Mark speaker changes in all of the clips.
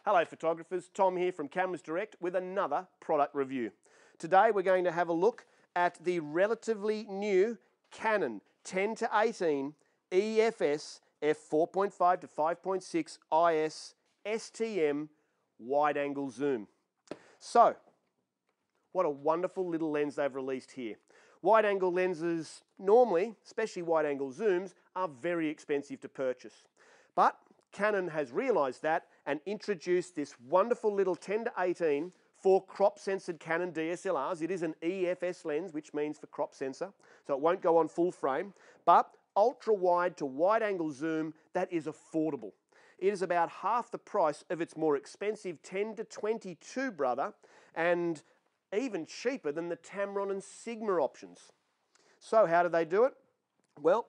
Speaker 1: Hello photographers, Tom here from Cameras Direct with another product review. Today we're going to have a look at the relatively new Canon 10-18 EFS f4.5 to 5.6 IS STM wide angle zoom. So, what a wonderful little lens they've released here. Wide angle lenses normally, especially wide angle zooms, are very expensive to purchase. But Canon has realised that and introduced this wonderful little 10-18 for crop censored Canon DSLRs. It is an EFS lens, which means for crop sensor, so it won't go on full frame, but ultra wide to wide angle zoom that is affordable. It is about half the price of its more expensive 10-22 brother, and even cheaper than the Tamron and Sigma options. So how do they do it? Well,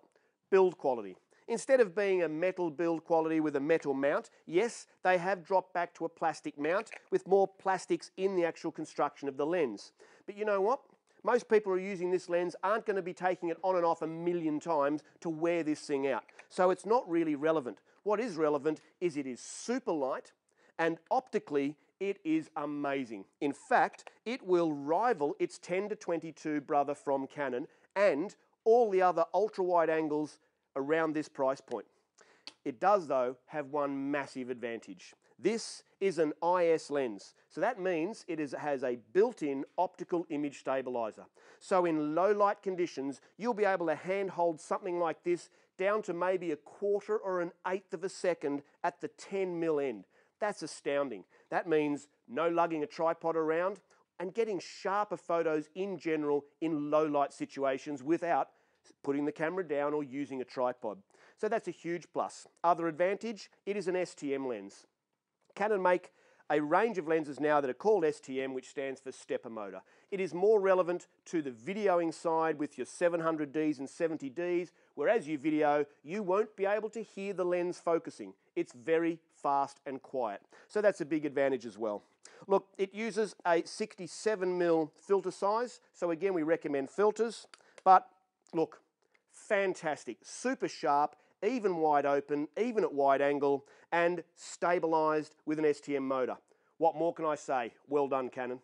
Speaker 1: build quality. Instead of being a metal build quality with a metal mount, yes, they have dropped back to a plastic mount with more plastics in the actual construction of the lens. But you know what? Most people who are using this lens aren't going to be taking it on and off a million times to wear this thing out. So it's not really relevant. What is relevant is it is super light, and optically it is amazing. In fact, it will rival its 10-22 brother from Canon and all the other ultra wide angles around this price point. It does, though, have one massive advantage. This is an IS lens, so that means it has a built-in optical image stabilizer. So in low light conditions, you'll be able to handhold something like this down to maybe a quarter or an eighth of a second at the 10mm end. That's astounding. That means no lugging a tripod around and getting sharper photos in general in low light situations without putting the camera down or using a tripod. So that's a huge plus. Other advantage, it is an STM lens. Canon make a range of lenses now that are called STM, which stands for stepper motor. It is more relevant to the videoing side with your 700Ds and 70Ds, where as you video, you won't be able to hear the lens focusing. It's very fast and quiet. So that's a big advantage as well. Look, it uses a 67mm filter size, so again we recommend filters, but look, fantastic, super sharp, even wide open, even at wide angle, and stabilized with an STM motor. What more can I say? Well done, Canon.